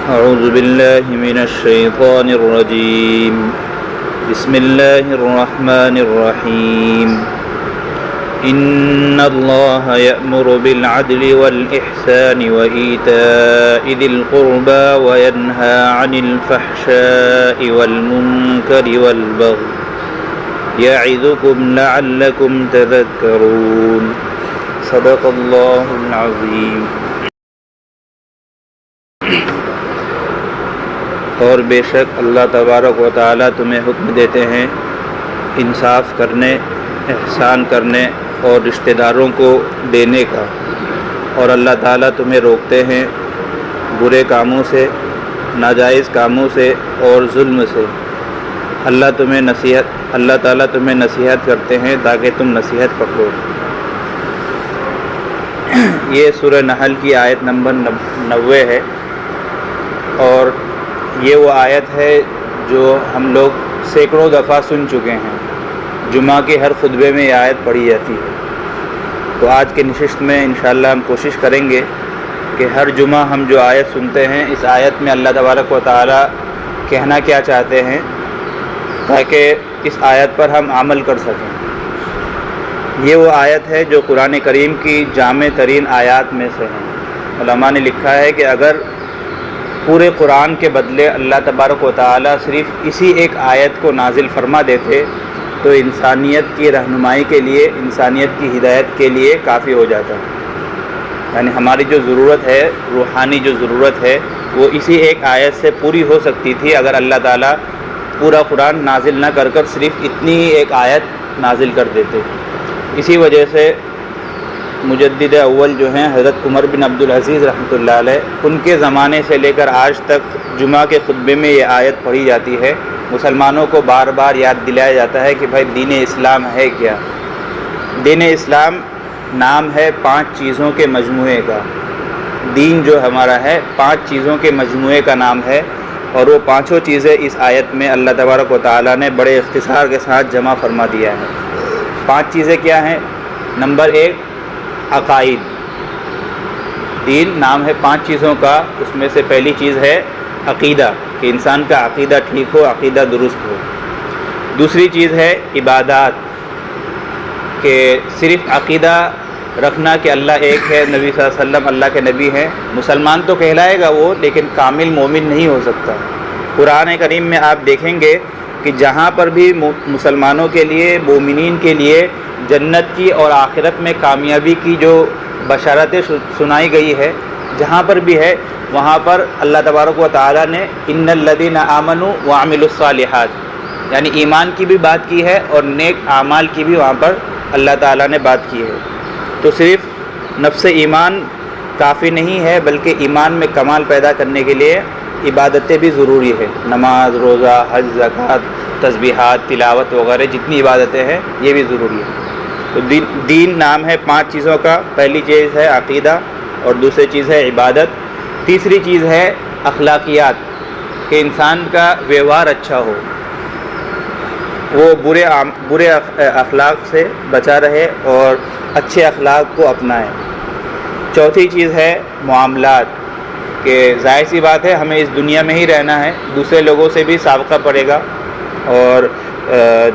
أعوذ بالله من الشيطان الرجيم بسم الله الرحمن الرحيم إن الله يأمر بالعدل والإحسان وإيتاء ذي القربى وينهى عن الفحشاء والمنكر والبغي يعظكم لعلكم تذكرون صدق الله العظيم۔ اور بے شک اللہ تبارک و تعالیٰ تمہیں حکم دیتے ہیں انصاف کرنے، احسان کرنے اور رشتہ داروں کو دینے کا، اور اللہ تعالیٰ تمہیں روکتے ہیں برے کاموں سے، ناجائز کاموں سے اور ظلم سے۔ اللہ تعالیٰ تمہیں نصیحت کرتے ہیں تاکہ تم نصیحت پکڑو۔ یہ سورہ نحل کی آیت نمبر 90 ہے، اور یہ وہ آیت ہے جو ہم لوگ سینکڑوں دفعہ سن چکے ہیں۔ جمعہ کے ہر خطبے میں یہ آیت پڑھی جاتی ہے۔ تو آج کے نشست میں انشاءاللہ ہم کوشش کریں گے کہ ہر جمعہ ہم جو آیت سنتے ہیں اس آیت میں اللہ تبارک و تعالیٰ کہنا کیا چاہتے ہیں، تاکہ اس آیت پر ہم عمل کر سکیں۔ یہ وہ آیت ہے جو قرآن کریم کی جامع ترین آیات میں سے ہے۔ علماء نے لکھا ہے کہ اگر پورے قرآن کے بدلے اللہ تبارک و تعالیٰ صرف اسی ایک آیت کو نازل فرما دیتے تو انسانیت کی رہنمائی کے لیے، انسانیت کی ہدایت کے لیے کافی ہو جاتا ہے۔ یعنی ہماری جو ضرورت ہے، روحانی جو ضرورت ہے، وہ اسی ایک آیت سے پوری ہو سکتی تھی اگر اللہ تعالیٰ پورا قرآن نازل نہ کر صرف اتنی ہی ایک آیت نازل کر دیتے۔ اسی وجہ سے مجدد اول جو ہیں حضرت عمر بن عبدالعزیز رحمۃ اللہ علیہ، ان کے زمانے سے لے کر آج تک جمعہ کے خطبے میں یہ آیت پڑھی جاتی ہے۔ مسلمانوں کو بار بار یاد دلایا جاتا ہے کہ بھائی دین اسلام ہے کیا۔ دین اسلام نام ہے 5 چیزوں کے مجموعے کا۔ دین جو ہمارا ہے 5 چیزوں کے مجموعے کا نام ہے، اور وہ 5 چیزیں اس آیت میں اللہ تبارک و تعالیٰ نے بڑے اختصار کے ساتھ جمع فرما دیا ہے۔ 5 چیزیں کیا ہیں؟ نمبر 1 عقائد۔ دین نام ہے 5 چیزوں کا، اس میں سے پہلی چیز ہے عقیدہ، کہ انسان کا عقیدہ ٹھیک ہو، عقیدہ درست ہو۔ دوسری چیز ہے عبادات، کہ صرف عقیدہ رکھنا کہ اللہ ایک ہے، نبی صلی اللہ علیہ وسلم اللہ کے نبی ہیں۔ مسلمان تو کہلائے گا وہ، لیکن کامل مومن نہیں ہو سکتا۔ قرآن کریم میں آپ دیکھیں گے کہ جہاں پر بھی مسلمانوں کے لیے، مومنین کے لیے جنت کی اور آخرت میں کامیابی کی جو بشارتیں سنائی گئی ہے، جہاں پر بھی ہے وہاں پر اللہ تبارک و تعالیٰ نے ان الذین آمنوا وعملوا الصالحات، یعنی ایمان کی بھی بات کی ہے اور نیک اعمال کی بھی وہاں پر اللہ تعالیٰ نے بات کی ہے۔ تو صرف نفس ایمان کافی نہیں ہے، بلکہ ایمان میں کمال پیدا کرنے کے لیے عبادتیں بھی ضروری ہے۔ نماز، روزہ، حج، زکوٰۃ، تسبیحات، تلاوت وغیرہ جتنی عبادتیں ہیں یہ بھی ضروری ہے۔ تو دین نام ہے 5 چیزوں کا۔ پہلی چیز ہے عقیدہ، اور دوسری چیز ہے عبادت، تیسری چیز ہے اخلاقیات، کہ انسان کا ویوہار اچھا ہو، وہ برے اخلاق سے بچا رہے اور اچھے اخلاق کو اپنائے۔ چوتھی چیز ہے معاملات، کہ ظاہر سی بات ہے ہمیں اس دنیا میں ہی رہنا ہے، دوسرے لوگوں سے بھی سابقہ پڑے گا، اور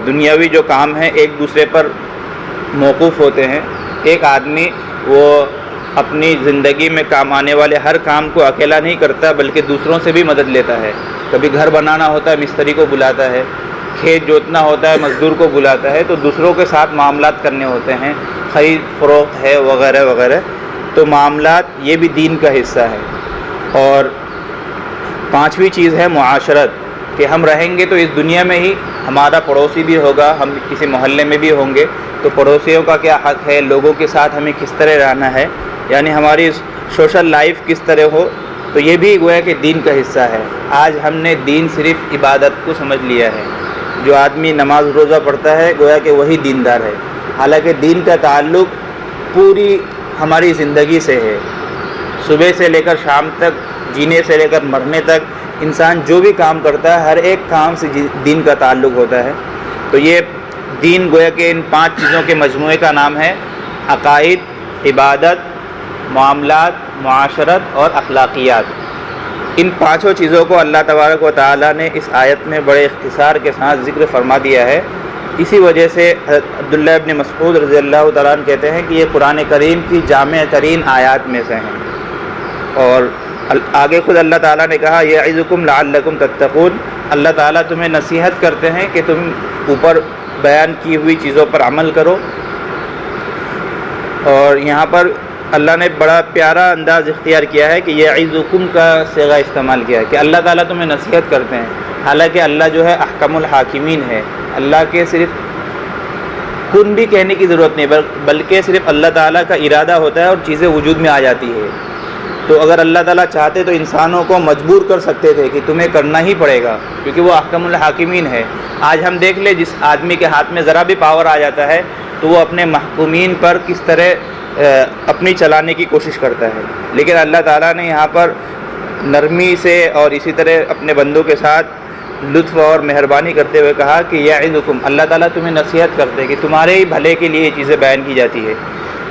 دنیاوی جو کام ہیں ایک دوسرے پر موقوف ہوتے ہیں۔ ایک آدمی وہ اپنی زندگی میں کام آنے والے ہر کام کو اکیلا نہیں کرتا، بلکہ دوسروں سے بھی مدد لیتا ہے۔ کبھی گھر بنانا ہوتا ہے مستری کو بلاتا ہے، کھیت جوتنا ہوتا ہے مزدور کو بلاتا ہے، تو دوسروں کے ساتھ معاملات کرنے ہوتے ہیں، خرید فروخت ہے وغیرہ وغیرہ۔ تو معاملات یہ بھی دین کا حصہ ہے۔ اور 5ویں چیز ہے معاشرت، کہ ہم رہیں گے تو اس دنیا میں ہی ہمارا پڑوسی بھی ہوگا، ہم کسی محلے میں بھی ہوں گے، تو پڑوسیوں کا کیا حق ہے، لوگوں کے ساتھ ہمیں کس طرح رہنا ہے، یعنی ہماری سوشل لائف کس طرح ہو، تو یہ بھی گویا کہ دین کا حصہ ہے۔ آج ہم نے دین صرف عبادت کو سمجھ لیا ہے۔ جو آدمی نماز روزہ پڑھتا ہے گویا کہ وہی دیندار ہے، حالانکہ دین کا تعلق پوری ہماری زندگی سے ہے۔ صبح سے لے کر شام تک، جینے سے لے کر مرنے تک، انسان جو بھی کام کرتا ہے ہر ایک کام سے دین کا تعلق ہوتا ہے۔ تو یہ دین گویا کہ ان 5 چیزوں کے مجموعے کا نام ہے: عقائد، عبادت، معاملات، معاشرت اور اخلاقیات۔ ان پانچوں چیزوں کو اللہ تبارک و تعالیٰ نے اس آیت میں بڑے اختصار کے ساتھ ذکر فرما دیا ہے۔ اسی وجہ سے عبداللہ ابن مسعود رضی اللہ تعالیٰ عنہ کہتے ہیں کہ یہ قرآن کریم کی جامع ترین آیات میں سے ہیں۔ اور آگے خود اللہ تعالیٰ نے کہا یعظکم لعلکم تتقون، اللہ تعالیٰ تمہیں نصیحت کرتے ہیں کہ تم اوپر بیان کی ہوئی چیزوں پر عمل کرو۔ اور یہاں پر اللہ نے بڑا پیارا انداز اختیار کیا ہے کہ یعظکم کا صیغہ استعمال کیا ہے کہ اللہ تعالیٰ تمہیں نصیحت کرتے ہیں، حالانکہ اللہ جو ہے احکم الحاکمین ہے۔ اللہ کے صرف کن بھی کہنے کی ضرورت نہیں، بلکہ صرف اللہ تعالیٰ کا ارادہ ہوتا ہے اور چیزیں وجود میں آ جاتی ہے۔ تو اگر اللہ تعالیٰ چاہتے تو انسانوں کو مجبور کر سکتے تھے کہ تمہیں کرنا ہی پڑے گا، کیونکہ وہ احکم الحاکمین ہے۔ آج ہم دیکھ لیں جس آدمی کے ہاتھ میں ذرا بھی پاور آ جاتا ہے تو وہ اپنے محکومین پر کس طرح اپنی چلانے کی کوشش کرتا ہے، لیکن اللہ تعالیٰ نے یہاں پر نرمی سے اور اسی طرح اپنے بندوں کے ساتھ لطف اور مہربانی کرتے ہوئے کہا کہ یعظکم، اللہ تعالیٰ تمہیں نصیحت کرتے ہیں کہ تمہارے ہی بھلے کے لیے یہ چیزیں بیان کی جاتی ہے،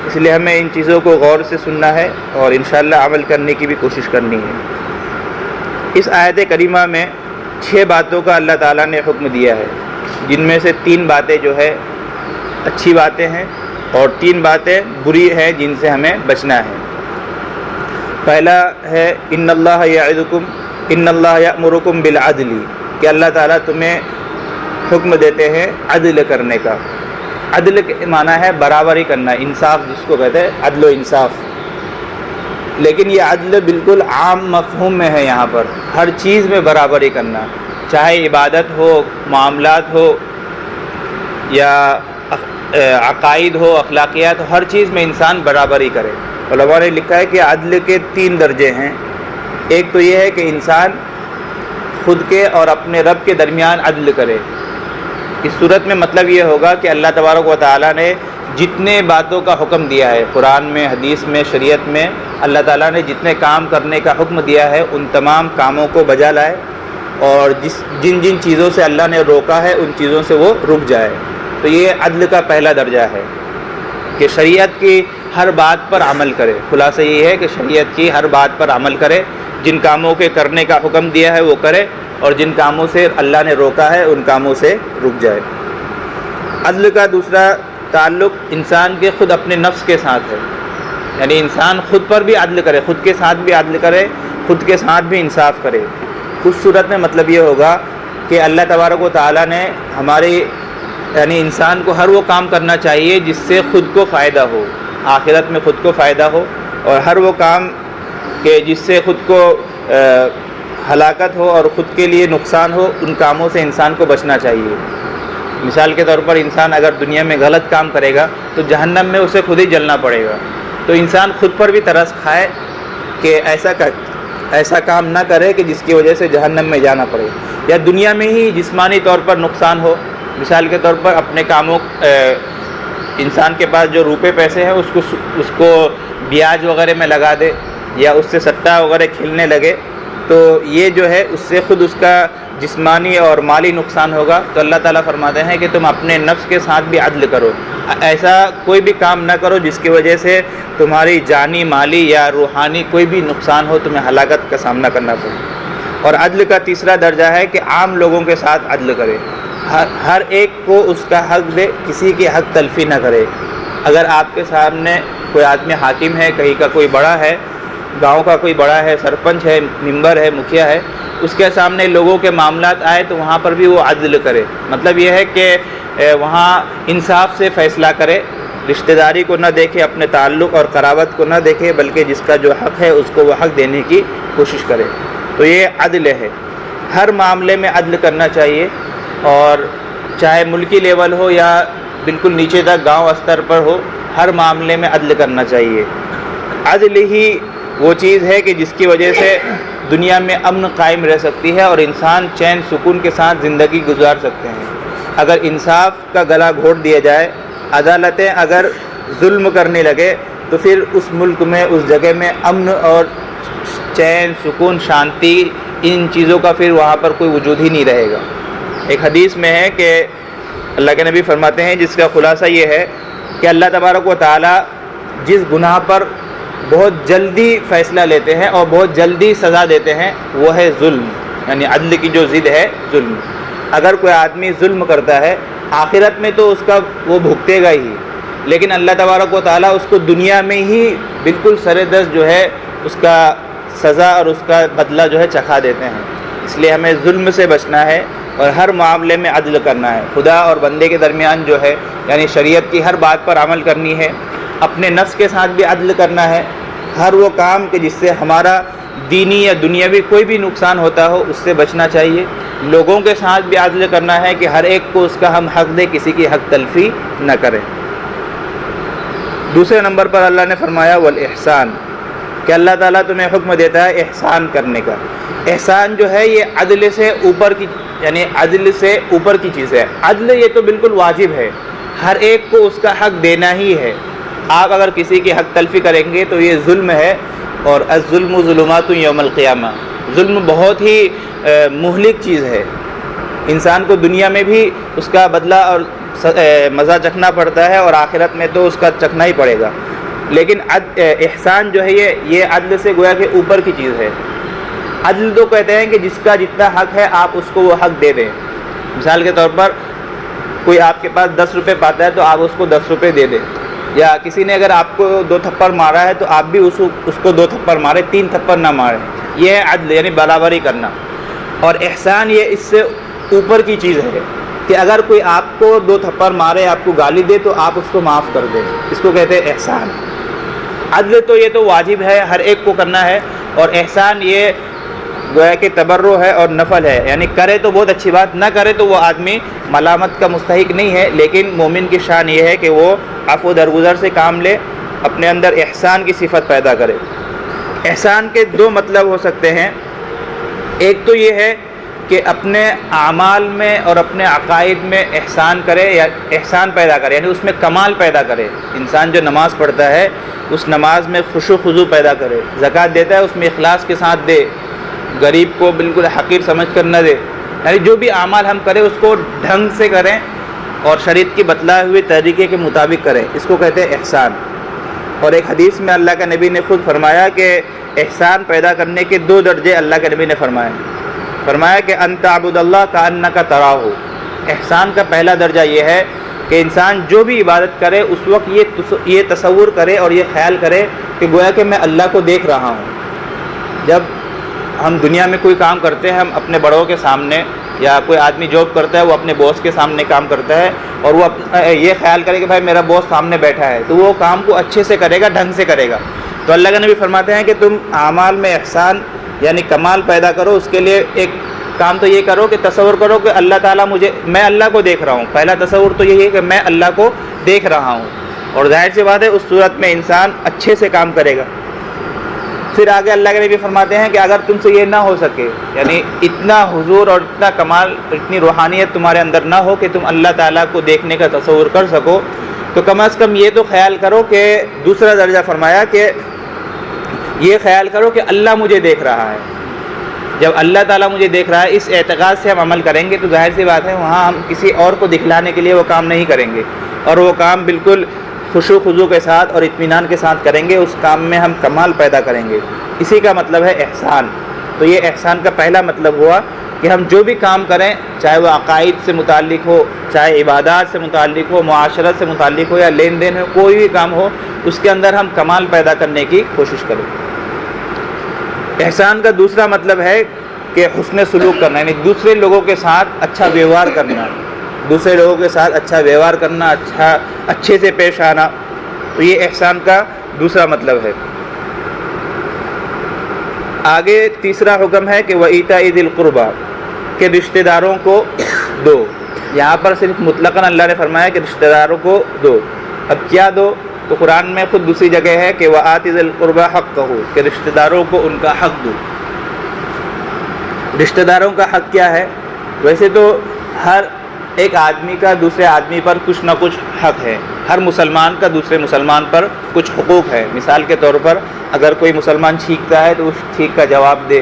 اس لیے ہمیں ان چیزوں کو غور سے سننا ہے اور انشاءاللہ عمل کرنے کی بھی کوشش کرنی ہے۔ اس آیت کریمہ میں 6 باتوں کا اللہ تعالیٰ نے حکم دیا ہے، جن میں سے 3 باتیں جو ہے اچھی باتیں ہیں اور 3 باتیں بری ہیں جن سے ہمیں بچنا ہے۔ پہلا ہے ان اللہ یعظکم، ان اللہ یأمرکم بالعدل، کہ اللہ تعالیٰ تمہیں حکم دیتے ہیں عدل کرنے کا۔ عدل کے معنی ہے برابری کرنا، انصاف جس کو کہتے ہیں، عدل و انصاف۔ لیکن یہ عدل بالکل عام مفہوم میں ہے، یہاں پر ہر چیز میں برابری کرنا، چاہے عبادت ہو، معاملات ہو یا عقائد ہو، اخلاقیات ہو، ہر چیز میں انسان برابری کرے۔ علماء نے لکھا ہے کہ عدل کے 3 درجے ہیں۔ ایک تو یہ ہے کہ انسان خود کے اور اپنے رب کے درمیان عدل کرے۔ اس صورت میں مطلب یہ ہوگا کہ اللہ تبارک و تعالیٰ نے جتنے باتوں کا حکم دیا ہے قرآن میں، حدیث میں، شریعت میں، اللہ تعالیٰ نے جتنے کام کرنے کا حکم دیا ہے ان تمام کاموں کو بجا لائے، اور جن جن چیزوں سے اللہ نے روکا ہے ان چیزوں سے وہ رک جائے۔ تو یہ عدل کا پہلا درجہ ہے کہ شریعت کی ہر بات پر عمل کرے۔ خلاصہ یہ ہے کہ شریعت کی ہر بات پر عمل کرے، جن کاموں کے کرنے کا حکم دیا ہے وہ کرے، اور جن کاموں سے اللہ نے روکا ہے ان کاموں سے رک جائے۔ عدل کا دوسرا تعلق انسان کے خود اپنے نفس کے ساتھ ہے، یعنی انسان خود پر بھی عدل کرے، خود کے ساتھ بھی عدل کرے، خود کے ساتھ بھی انصاف کرے۔ اس صورت میں مطلب یہ ہوگا کہ اللہ تبارک و تعالیٰ نے ہماری یعنی انسان کو ہر وہ کام کرنا چاہیے جس سے خود کو فائدہ ہو، آخرت میں خود کو فائدہ ہو، اور ہر وہ کام کہ جس سے خود کو ہلاکت ہو اور خود کے لیے نقصان ہو، ان کاموں سے انسان کو بچنا چاہیے۔ مثال کے طور پر انسان اگر دنیا میں غلط کام کرے گا تو جہنم میں اسے خود ہی جلنا پڑے گا، تو انسان خود پر بھی ترس کھائے کہ ایسا کام نہ کرے کہ جس کی وجہ سے جہنم میں جانا پڑے، یا دنیا میں ہی جسمانی طور پر نقصان ہو۔ مثال کے طور پر اپنے کاموں انسان کے پاس جو روپے پیسے ہیں اس کو بیاج وغیرہ میں لگا دے یا اس سے سٹہ وغیرہ کھیلنے لگے، تو یہ جو ہے اس سے خود اس کا جسمانی اور مالی نقصان ہوگا۔ تو اللہ تعالیٰ فرماتے ہیں کہ تم اپنے نفس کے ساتھ بھی عدل کرو، ایسا کوئی بھی کام نہ کرو جس کی وجہ سے تمہاری جانی، مالی یا روحانی کوئی بھی نقصان ہو، تمہیں ہلاکت کا سامنا کرنا پڑے۔ اور عدل کا تیسرا درجہ ہے کہ عام لوگوں کے ساتھ عدل کرے، ہر ایک کو اس کا حق دے، کسی کی حق تلفی نہ کرے۔ اگر آپ کے سامنے کوئی آدمی حاکم ہے، کہیں کا کوئی بڑا ہے، گاؤں کا کوئی بڑا ہے، سرپنچ ہے، ممبر ہے، مکھیا ہے، اس کے سامنے لوگوں کے معاملات آئے تو وہاں پر بھی وہ عدل کرے۔ مطلب یہ ہے کہ وہاں انصاف سے فیصلہ کرے، رشتہ داری کو نہ دیکھے، اپنے تعلق اور قرابت کو نہ دیکھے، بلکہ جس کا جو حق ہے اس کو وہ حق دینے کی کوشش کرے۔ تو یہ عدل ہے، ہر معاملے میں عدل کرنا چاہیے، اور چاہے ملکی لیول ہو یا بالکل نیچے تک گاؤں استر پر ہو، ہر معاملے میں عدل کرنا چاہیے۔ عدل ہی وہ چیز ہے کہ جس کی وجہ سے دنیا میں امن قائم رہ سکتی ہے اور انسان چین سکون کے ساتھ زندگی گزار سکتے ہیں۔ اگر انصاف کا گلا گھونٹ دیا جائے، عدالتیں اگر ظلم کرنے لگے، تو پھر اس ملک میں، اس جگہ میں امن اور چین، سکون، شانتی، ان چیزوں کا پھر وہاں پر کوئی وجود ہی نہیں رہے گا۔ ایک حدیث میں ہے کہ اللہ کے نبی فرماتے ہیں، جس کا خلاصہ یہ ہے کہ اللہ تبارک و تعالیٰ جس گناہ پر بہت جلدی فیصلہ لیتے ہیں اور بہت جلدی سزا دیتے ہیں، وہ ہے ظلم، یعنی عدل کی جو ضد ہے ظلم۔ اگر کوئی آدمی ظلم کرتا ہے آخرت میں تو اس کا وہ بھگتے گا ہی، لیکن اللہ تبارک و تعالیٰ اس کو دنیا میں ہی بالکل سر دست جو ہے اس کا سزا اور اس کا بدلہ جو ہے چکھا دیتے ہیں۔ اس لیے ہمیں ظلم سے بچنا ہے اور ہر معاملے میں عدل کرنا ہے، خدا اور بندے کے درمیان جو ہے یعنی شریعت کی ہر بات پر عمل کرنی ہے، اپنے نفس کے ساتھ بھی عدل کرنا ہے، ہر وہ کام کہ جس سے ہمارا دینی یا دنیاوی کوئی بھی نقصان ہوتا ہو اس سے بچنا چاہیے، لوگوں کے ساتھ بھی عدل کرنا ہے کہ ہر ایک کو اس کا ہم حق دے، کسی کی حق تلفی نہ کرے۔ دوسرے نمبر پر اللہ نے فرمایا والاحسان، کہ اللہ تعالیٰ تمہیں حکم دیتا ہے احسان کرنے کا۔ احسان جو ہے یہ عدل سے اوپر کی، یعنی عدل سے اوپر کی چیز ہے۔ عدل یہ تو بالکل واجب ہے، ہر ایک کو اس کا حق دینا ہی ہے۔ آپ اگر کسی کی حق تلفی کریں گے تو یہ ظلم ہے، اور الظلم ظلمات یوم القیامہ، ظلم بہت ہی مہلک چیز ہے، انسان کو دنیا میں بھی اس کا بدلہ اور مزہ چکھنا پڑتا ہے اور آخرت میں تو اس کا چکھنا ہی پڑے گا۔ لیکن احسان جو ہے یہ عدل سے گویا کہ اوپر کی چیز ہے۔ عدل تو کہتے ہیں کہ جس کا جتنا حق ہے آپ اس کو وہ حق دے دیں۔ مثال کے طور پر کوئی آپ کے پاس 10 روپے پاتا ہے تو آپ اس کو 10 روپے دے دیں، یا کسی نے اگر آپ کو 2 تھپڑ مارا ہے تو آپ بھی اس کو 2 تھپڑ مارے، 3 تھپڑ نہ ماریں۔ یہ ہے عدل، یعنی برابری کرنا۔ اور احسان یہ اس سے اوپر کی چیز ہے کہ اگر کوئی آپ کو 2 تھپڑ مارے، آپ کو گالی دے تو آپ اس کو معاف کر دیں، اس کو کہتے ہیں احسان۔ عدل تو یہ تو واجب ہے، ہر ایک کو کرنا ہے، اور احسان یہ گویا کہ تبرع ہے اور نفل ہے، یعنی کرے تو بہت اچھی بات، نہ کرے تو وہ آدمی ملامت کا مستحق نہیں ہے۔ لیکن مومن کی شان یہ ہے کہ وہ عفو درگزر سے کام لے، اپنے اندر احسان کی صفت پیدا کرے۔ احسان کے 2 مطلب ہو سکتے ہیں، ایک تو یہ ہے کہ اپنے اعمال میں اور اپنے عقائد میں احسان کرے یا احسان پیدا کرے، یعنی اس میں کمال پیدا کرے۔ انسان جو نماز پڑھتا ہے اس نماز میں خشوع و خضوع پیدا کرے، زکوٰۃ دیتا ہے اس میں اخلاص کے ساتھ دے، غریب کو بالکل حقیر سمجھ کر نہ دے، یعنی جو بھی اعمال ہم کریں اس کو ڈھنگ سے کریں اور شریعت کی بتلائے ہوئے طریقے کے مطابق کریں، اس کو کہتے ہیں احسان۔ اور ایک حدیث میں اللہ کے نبی نے خود فرمایا کہ احسان پیدا کرنے کے 2 درجے اللہ کے نبی نے فرمایا کہ ان تعبد اللہ کأنک تراہ۔ احسان کا پہلا درجہ یہ ہے کہ انسان جو بھی عبادت کرے اس وقت یہ تصور کرے اور یہ خیال کرے کہ گویا کہ میں اللہ کو دیکھ رہا ہوں۔ جب ہم دنیا میں کوئی کام کرتے ہیں، ہم اپنے بڑوں کے سامنے، یا کوئی آدمی جاب کرتا ہے وہ اپنے باس کے سامنے کام کرتا ہے اور وہ یہ خیال کرے کہ بھائی میرا باس سامنے بیٹھا ہے، تو وہ کام کو اچھے سے کرے گا، ڈھنگ سے کرے گا۔ تو اللہ کے نبی فرماتے ہیں کہ تم اعمال میں احسان یعنی کمال پیدا کرو، اس کے لیے ایک کام تو یہ کرو کہ تصور کرو کہ اللہ تعالیٰ میں اللہ کو دیکھ رہا ہوں۔ پہلا تصور تو یہی ہے کہ میں اللہ کو دیکھ رہا ہوں، اور ظاہر سی بات ہے اس صورت میں انسان اچھے سے کام کرے گا۔ پھر آگے اللہ کے نبی فرماتے ہیں کہ اگر تم سے یہ نہ ہو سکے، یعنی اتنا حضور اور اتنا کمال، اتنی روحانیت تمہارے اندر نہ ہو کہ تم اللہ تعالیٰ کو دیکھنے کا تصور کر سکو، تو کم از کم یہ تو خیال کرو کہ دوسرا درجہ فرمایا کہ یہ خیال کرو کہ اللہ مجھے دیکھ رہا ہے۔ جب اللہ تعالیٰ مجھے دیکھ رہا ہے، اس اعتقاد سے ہم عمل کریں گے تو ظاہر سی بات ہے وہاں ہم کسی اور کو دکھلانے کے لیے وہ کام نہیں کریں گے، اور وہ کام بالکل خشوع و خضوع کے ساتھ اور اطمینان کے ساتھ کریں گے، اس کام میں ہم کمال پیدا کریں گے۔ اسی کا مطلب ہے احسان۔ تو یہ احسان کا پہلا مطلب ہوا کہ ہم جو بھی کام کریں، چاہے وہ عقائد سے متعلق ہو، چاہے عبادات سے متعلق ہو، معاشرت سے متعلق ہو، یا لین دین ہو، کوئی بھی کام ہو، اس کے اندر ہم کمال پیدا کرنے کی کوشش کریں۔ احسان کا دوسرا مطلب ہے کہ حسن سلوک کرنا، یعنی دوسرے لوگوں کے ساتھ اچھا ویوہار کرنا، دوسرے لوگوں کے ساتھ اچھا ویوہار کرنا، اچھے سے پیش آنا، تو یہ احسان کا دوسرا مطلب ہے۔ آگے تیسرا حکم ہے کہ وَإِيتَاءِ ذِي الْقُرْبَى، کہ رشتہ داروں کو دو۔ یہاں پر صرف مطلقاً اللہ نے فرمایا کہ رشتہ داروں کو دو۔ اب کیا دو؟ تو قرآن میں خود دوسری جگہ ہے کہ وَآتِ ذِي الْقُرْبَى حَقَّهُ، کہ رشتہ داروں کو ان کا حق دو۔ رشتہ داروں کا حق کیا ہے؟ ویسے تو ہر ایک آدمی کا دوسرے آدمی پر کچھ نہ کچھ حق ہے، ہر مسلمان کا دوسرے مسلمان پر کچھ حقوق ہے۔ مثال کے طور پر اگر کوئی مسلمان چھینکتا ہے تو اس چھینک کا جواب دے،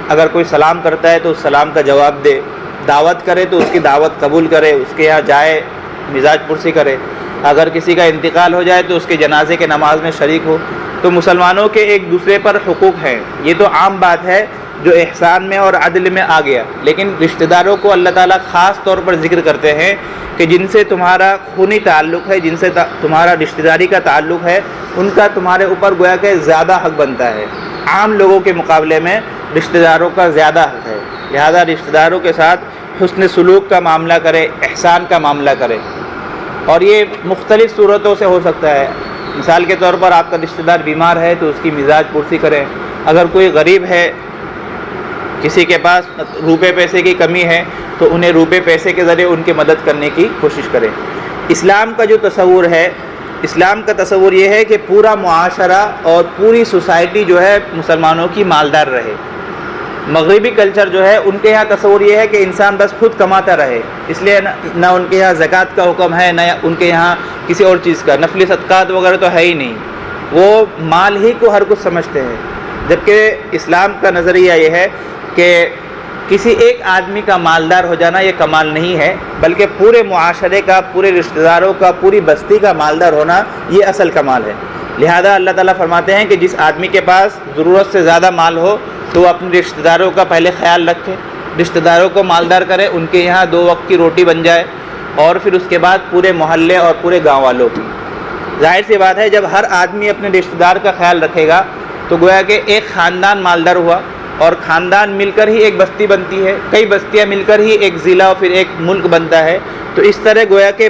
اگر کوئی سلام کرتا ہے تو اس سلام کا جواب دے، دعوت کرے تو اس کی دعوت قبول کرے، اس کے یہاں جائے، مزاج پرسی کرے، اگر کسی کا انتقال ہو جائے تو اس کے جنازے کے نماز میں شریک ہو۔ تو مسلمانوں کے ایک دوسرے پر حقوق ہیں، یہ تو عام بات ہے جو احسان میں اور عدل میں آ گیا، لیکن رشتہ داروں کو اللہ تعالیٰ خاص طور پر ذکر کرتے ہیں کہ جن سے تمہارا خونی تعلق ہے، جن سے تمہارا رشتہ داری کا تعلق ہے، ان کا تمہارے اوپر گویا کہ زیادہ حق بنتا ہے، عام لوگوں کے مقابلے میں رشتہ داروں کا زیادہ حق ہے، لہذا رشتہ داروں کے ساتھ حسن سلوک کا معاملہ کرے، احسان کا معاملہ کرے، اور یہ مختلف صورتوں سے ہو سکتا ہے۔ مثال کے طور پر آپ کا رشتہ دار بیمار ہے تو اس کی مزاج پرسی کریں، اگر کوئی غریب ہے، کسی کے پاس روپے پیسے کی کمی ہے تو انہیں روپے پیسے کے ذریعے ان کی مدد کرنے کی کوشش کریں۔ اسلام کا جو تصور ہے، اسلام کا تصور یہ ہے کہ پورا معاشرہ اور پوری سوسائٹی جو ہے مسلمانوں کی مالدار رہے۔ مغربی کلچر جو ہے ان کے یہاں تصور یہ ہے کہ انسان بس خود کماتا رہے، اس لیے نہ ان کے یہاں زکوٰۃ کا حکم ہے، نہ ان کے یہاں کسی اور چیز کا، نفلی صدقات وغیرہ تو ہے ہی نہیں، وہ مال ہی کو ہر کچھ سمجھتے ہیں، جبکہ اسلام کا نظریہ یہ ہے کہ کسی ایک آدمی کا مالدار ہو جانا یہ کمال نہیں ہے، بلکہ پورے معاشرے کا، پورے رشتہ داروں کا، پوری بستی کا مالدار ہونا یہ اصل کمال ہے۔ لہذا اللہ تعالیٰ فرماتے ہیں کہ جس آدمی کے پاس ضرورت سے زیادہ مال ہو تو وہ اپنے رشتہ داروں کا پہلے خیال رکھے، رشتہ داروں کو مالدار کرے، ان کے یہاں 2 وقت کی روٹی بن جائے، اور پھر اس کے بعد پورے محلے اور پورے گاؤں والوں کی۔ ظاہر سی بات ہے جب ہر آدمی اپنے رشتہ دار کا خیال رکھے گا تو گویا کہ ایک خاندان مالدار ہوا، اور خاندان مل کر ہی ایک بستی بنتی ہے، کئی بستیاں مل کر ہی ایک ضلع اور پھر ایک ملک بنتا ہے، تو اس طرح گویا کہ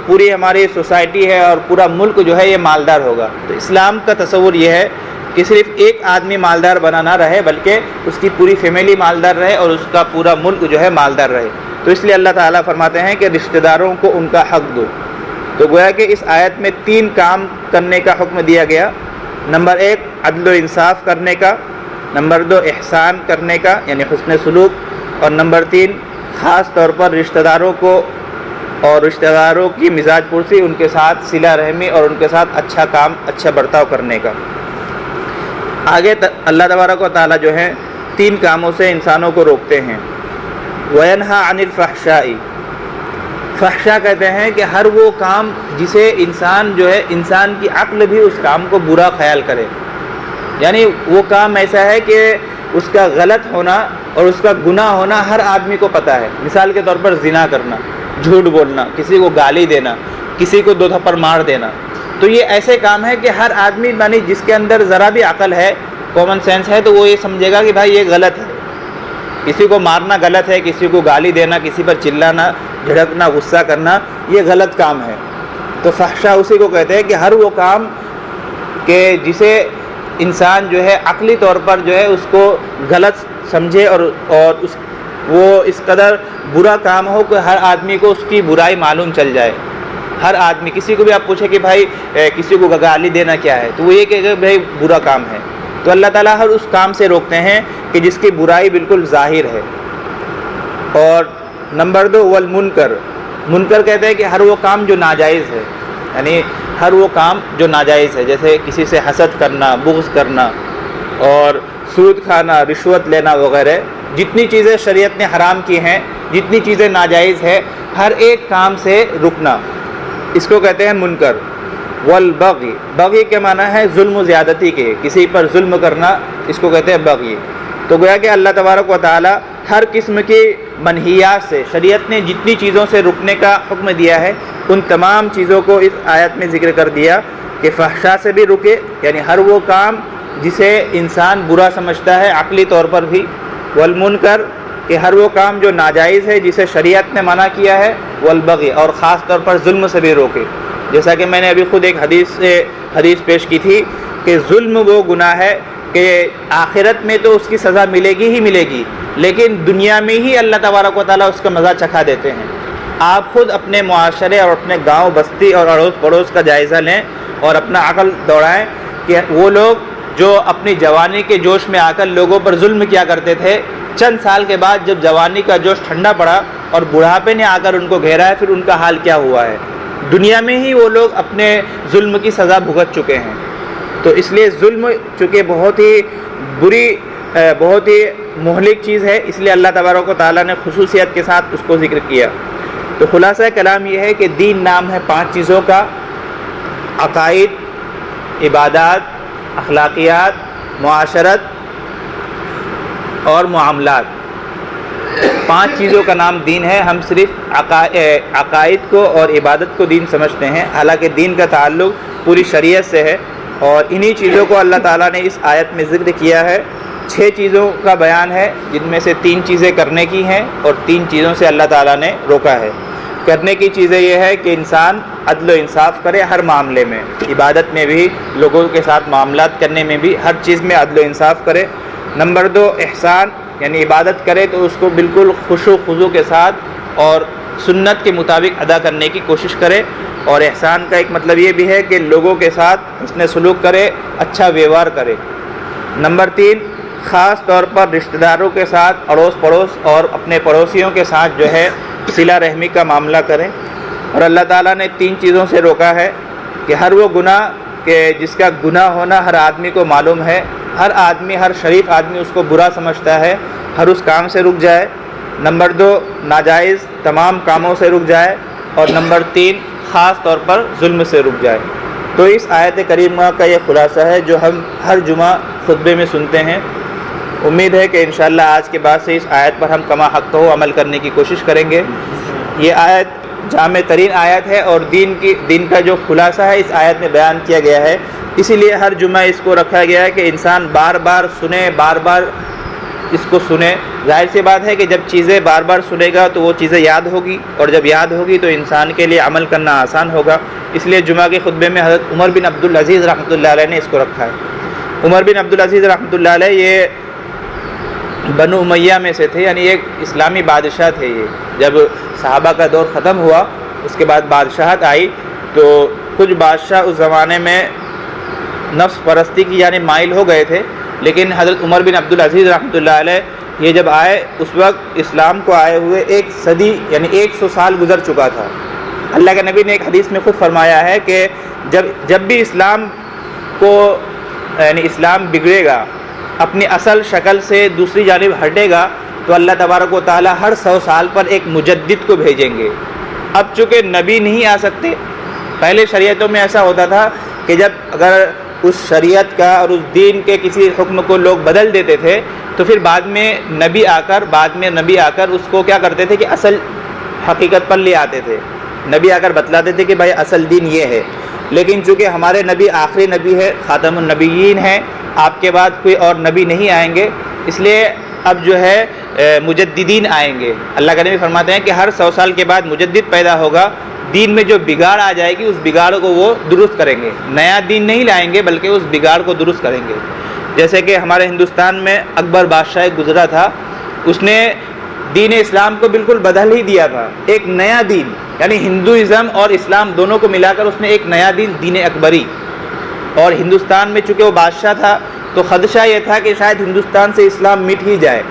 پوری ہماری سوسائٹی ہے اور پورا ملک جو ہے یہ مالدار ہوگا۔ تو اسلام کا تصور یہ ہے کہ صرف ایک آدمی مالدار بنا نہ رہے، بلکہ اس کی پوری فیملی مالدار رہے اور اس کا پورا ملک جو ہے مالدار رہے۔ تو اس لیے اللہ تعالیٰ فرماتے ہیں کہ رشتہ داروں کو ان کا حق دو۔ تو گویا کہ اس آیت میں 3 کام کرنے کا حکم دیا گیا۔ نمبر 1 عدل و انصاف کرنے کا، نمبر 2 احسان کرنے کا یعنی حسن سلوک، اور نمبر 3 خاص طور پر رشتہ داروں کو اور رشتہ داروں کی مزاج پرسی، ان کے ساتھ صلہ رحمی اور ان کے ساتھ اچھا کام، اچھا برتاؤ کرنے کا۔ آگے اللہ تبارک و تعالیٰ جو ہے 3 کاموں سے انسانوں کو روکتے ہیں۔ وَيَنْهَى عَنِ الْفَحْشَاءِ، فحشا کہتے ہیں کہ ہر وہ کام جسے انسان جو ہے، انسان کی عقل بھی اس کام کو برا خیال کرے، یعنی وہ کام ایسا ہے کہ اس کا غلط ہونا اور اس کا گناہ ہونا ہر آدمی کو پتہ ہے۔ مثال کے طور پر زنا کرنا، جھوٹ بولنا، کسی کو گالی دینا، کسی کو 2 تھپڑ مار دینا، تو یہ ایسے کام ہے کہ ہر آدمی یعنی جس کے اندر ذرا بھی عقل ہے، کامن سینس ہے، تو وہ یہ سمجھے گا کہ بھائی یہ غلط ہے، کسی کو مارنا غلط ہے، کسی کو گالی دینا، کسی پر چلانا، جھڑکنا، غصہ کرنا، یہ غلط کام ہے۔ تو فحشا اسی کو کہتے ہیں کہ ہر وہ کام کہ جسے انسان جو ہے عقلی طور پر جو ہے اس کو غلط سمجھے اور وہ اس قدر برا کام ہو کہ ہر آدمی کو اس کی برائی معلوم چل جائے۔ ہر آدمی، کسی کو بھی آپ پوچھیں کہ بھائی کسی کو گالی دینا کیا ہے، تو وہ یہ کہ بھائی برا کام ہے۔ تو اللہ تعالیٰ ہر اس کام سے روکتے ہیں کہ جس کی برائی بالکل ظاہر ہے۔ اور نمبر 2 والمنکر، منکر کہتے ہیں کہ ہر وہ کام جو ناجائز ہے، یعنی ہر وہ کام جو ناجائز ہے، جیسے کسی سے حسد کرنا، بغض کرنا، اور سود کھانا، رشوت لینا وغیرہ، جتنی چیزیں شریعت نے حرام کی ہیں، جتنی چیزیں ناجائز ہے، ہر ایک کام سے رکنا، اس کو کہتے ہیں منکر۔ والبغی، بغی کے معنی ہے ظلم و زیادتی کے، کسی پر ظلم کرنا، اس کو کہتے ہیں بغی۔ تو گویا کہ اللہ تبارک و تعالی ہر قسم کی منہیات سے، شریعت نے جتنی چیزوں سے رکنے کا حکم دیا ہے ان تمام چیزوں کو اس آیت میں ذکر کر دیا کہ فحشا سے بھی رکے، یعنی ہر وہ کام جسے انسان برا سمجھتا ہے عقلی طور پر بھی، والمنکر کہ ہر وہ کام جو ناجائز ہے جسے شریعت نے منع کیا ہے، والبغی اور خاص طور پر ظلم سے بھی روکے۔ جیسا کہ میں نے ابھی خود ایک حدیث پیش کی تھی کہ ظلم وہ گناہ ہے کہ آخرت میں تو اس کی سزا ملے گی ہی ملے گی، لیکن دنیا میں ہی اللہ تبارک و تعالیٰ اس کا مزہ چکھا دیتے ہیں۔ آپ خود اپنے معاشرے اور اپنے گاؤں بستی اور اڑوس پڑوس کا جائزہ لیں اور اپنا عقل دوڑائیں کہ وہ لوگ جو اپنی جوانی کے جوش میں آ کر لوگوں پر ظلم کیا کرتے تھے، چند سال کے بعد جب جوانی کا جوش ٹھنڈا پڑا اور بڑھاپے نے آ کر ان کو گھیرا ہے، پھر ان کا حال کیا ہوا ہے۔ دنیا میں ہی وہ لوگ اپنے ظلم کی سزا بھگت چکے ہیں۔ تو اس لیے ظلم چونکہ بہت ہی بری، بہت ہی مہلک چیز ہے، اس لیے اللہ تبارک و تعالیٰ نے خصوصیت کے ساتھ اس کو ذکر کیا۔ تو خلاصہ کلام یہ ہے کہ دین نام ہے 5 چیزوں کا: عقائد، عبادات، اخلاقیات، معاشرت اور معاملات، 5 چیزوں کا نام دین ہے۔ ہم صرف عقائد کو اور عبادت کو دین سمجھتے ہیں، حالانکہ دین کا تعلق پوری شریعت سے ہے، اور انہی چیزوں کو اللہ تعالیٰ نے اس آیت میں ذکر کیا ہے۔ 6 چیزوں کا بیان ہے، جن میں سے 3 چیزیں کرنے کی ہیں اور 3 چیزوں سے اللہ تعالیٰ نے روکا ہے۔ کرنے کی چیزیں یہ ہے کہ انسان عدل و انصاف کرے ہر معاملے میں، عبادت میں بھی، لوگوں کے ساتھ معاملات کرنے میں بھی، ہر چیز میں عدل و انصاف کرے۔ نمبر 2 احسان، یعنی عبادت کرے تو اس کو بالکل خشوع و خضوع کے ساتھ اور سنت کے مطابق ادا کرنے کی کوشش کرے، اور احسان کا ایک مطلب یہ بھی ہے کہ لوگوں کے ساتھ حسن سلوک کرے، اچھا ویوہار کرے۔ نمبر 3 خاص طور پر رشتہ داروں کے ساتھ، اڑوس پڑوس اور اپنے پڑوسیوں کے ساتھ جو ہے صلہ رحمی کا معاملہ کریں۔ اور اللہ تعالیٰ نے 3 چیزوں سے روکا ہے کہ ہر وہ گناہ کہ جس کا گناہ ہونا ہر آدمی کو معلوم ہے، ہر آدمی، ہر شریف آدمی اس کو برا سمجھتا ہے، ہر اس کام سے رک جائے۔ نمبر 2 ناجائز تمام کاموں سے رک جائے، اور نمبر 3 خاص طور پر ظلم سے رک جائے۔ تو اس آیت کریمہ کا یہ خلاصہ ہے جو ہم ہر جمعہ خطبے میں سنتے ہیں۔ امید ہے کہ انشاءاللہ آج کے بعد سے اس آیت پر ہم کما حق ہو عمل کرنے کی کوشش کریں گے۔ یہ آیت جامع ترین آیت ہے، اور دین کا جو خلاصہ ہے اس آیت میں بیان کیا گیا ہے، اسی لیے ہر جمعہ اس کو رکھا گیا ہے کہ انسان بار بار سنے، بار بار اس کو سنے۔ ظاہر سی بات ہے کہ جب چیزیں بار بار سنے گا تو وہ چیزیں یاد ہوگی، اور جب یاد ہوگی تو انسان کے لیے عمل کرنا آسان ہوگا۔ اس لیے جمعہ کے خطبے میں حضرت عمر بن عبدالعزیز رحمۃ اللہ علیہ نے اس کو رکھا ہے۔ عمر بن عبدالعزیز رحمۃ اللہ علیہ یہ بنو امیہ میں سے تھے، یعنی ایک اسلامی بادشاہ تھے۔ یہ جب صحابہ کا دور ختم ہوا، اس کے بعد بادشاہت آئی، تو کچھ بادشاہ اس زمانے میں نفس پرستی کی یعنی مائل ہو گئے تھے، لیکن حضرت عمر بن عبدالعزیز رحمۃ اللہ علیہ یہ جب آئے، اس وقت اسلام کو آئے ہوئے 1 صدی یعنی 100 سال گزر چکا تھا۔ اللہ کے نبی نے ایک حدیث میں خود فرمایا ہے کہ جب بھی اسلام کو یعنی اسلام بگڑے گا، اپنی اصل شکل سے دوسری جانب ہٹے گا، تو اللہ تبارک و تعالی ہر 100 سال پر ایک مجدد کو بھیجیں گے۔ اب چونکہ نبی نہیں آ سکتے، پہلے شریعتوں میں ایسا ہوتا تھا کہ جب اگر اس شریعت کا اور اس دین کے کسی حکم کو لوگ بدل دیتے تھے، تو پھر بعد میں نبی آ کر اس کو کیا کرتے تھے کہ اصل حقیقت پر لے آتے تھے۔ نبی آ کر بتلاتے تھے کہ بھائی اصل دین یہ ہے۔ لیکن چونکہ ہمارے نبی آخری نبی ہے، خاتم النبیین ہیں، آپ کے بعد کوئی اور نبی نہیں آئیں گے، اس لیے اب جو ہے مجددین آئیں گے۔ اللہ کا نبی فرماتے ہیں کہ ہر 100 سال کے بعد مجدد پیدا ہوگا، دین میں جو بگاڑ آ جائے گی اس بگاڑ کو وہ درست کریں گے، نیا دین نہیں لائیں گے بلکہ اس بگاڑ کو درست کریں گے۔ جیسے کہ ہمارے ہندوستان میں اکبر بادشاہ گزرا تھا، اس نے دین اسلام کو بالکل بدل ہی دیا تھا، ایک نیا دین، یعنی ہندوازم اور اسلام دونوں کو ملا کر اس نے ایک نیا دین، دین اکبری۔ اور ہندوستان میں چونکہ وہ بادشاہ تھا تو خدشہ یہ تھا کہ شاید ہندوستان سے اسلام مٹ ہی جائے۔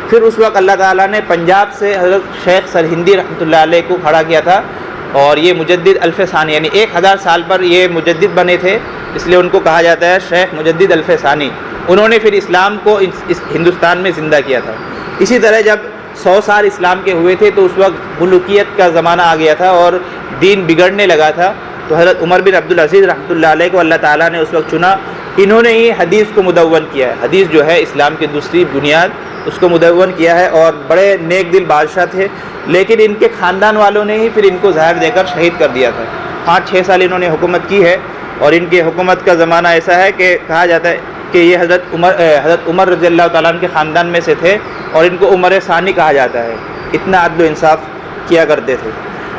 پھر اس وقت اللہ تعالیٰ نے پنجاب سے حضرت شیخ سرہندی رحمۃ اللہ علیہ کو کھڑا کیا تھا، اور یہ مجدد الف ثانی یعنی 1000 سال پر یہ مجدد بنے تھے، اس لیے ان کو کہا جاتا ہے شیخ مجدد الف ثانی۔ انہوں نے پھر اسلام کو اس ہندوستان میں زندہ کیا تھا۔ اسی طرح جب 100 سال اسلام کے ہوئے تھے تو اس وقت ملوکیت کا زمانہ آ گیا تھا اور دین بگڑنے لگا تھا، تو حضرت عمر بن عبدالعزیز رحمۃ اللہ علیہ کو اللہ تعالیٰ نے اس وقت چنا۔ انہوں نے ہی حدیث کو مدون کیا ہے، حدیث جو ہے اسلام کی دوسری بنیاد، اس کو مدون کیا ہے، اور بڑے نیک دل بادشاہ تھے، لیکن ان کے خاندان والوں نے ہی پھر ان کو زہر دے کر شہید کر دیا تھا۔ 5-6 سال انہوں نے حکومت کی ہے، اور ان کی حکومت کا زمانہ ایسا ہے کہ کہا جاتا ہے کہ یہ حضرت عمر رضی اللہ تعالیٰ عنہ کے خاندان میں سے تھے، اور ان کو عمر ثانی کہا جاتا ہے، اتنا عدل و انصاف کیا کرتے تھے۔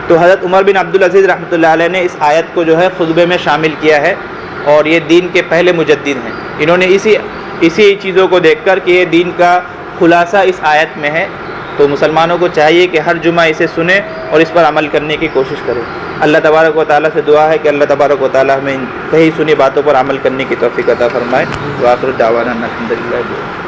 تو حضرت عمر بن عبدالعزیز رحمۃ اللہ علیہ نے اس آیت کو جو ہے خطبے میں شامل کیا ہے، اور یہ دین کے پہلے مجدد ہیں۔ انہوں نے اسی چیزوں کو دیکھ کر کہ یہ دین کا خلاصہ اس آیت میں ہے، تو مسلمانوں کو چاہیے کہ ہر جمعہ اسے سنیں اور اس پر عمل کرنے کی کوشش کریں۔ اللہ تبارک و تعالیٰ سے دعا ہے کہ اللہ تبارک و تعالیٰ ہمیں کہیں سنی باتوں پر عمل کرنے کی توفیق عطا فرمائے۔ وآخر دعوانا الحمدللہ۔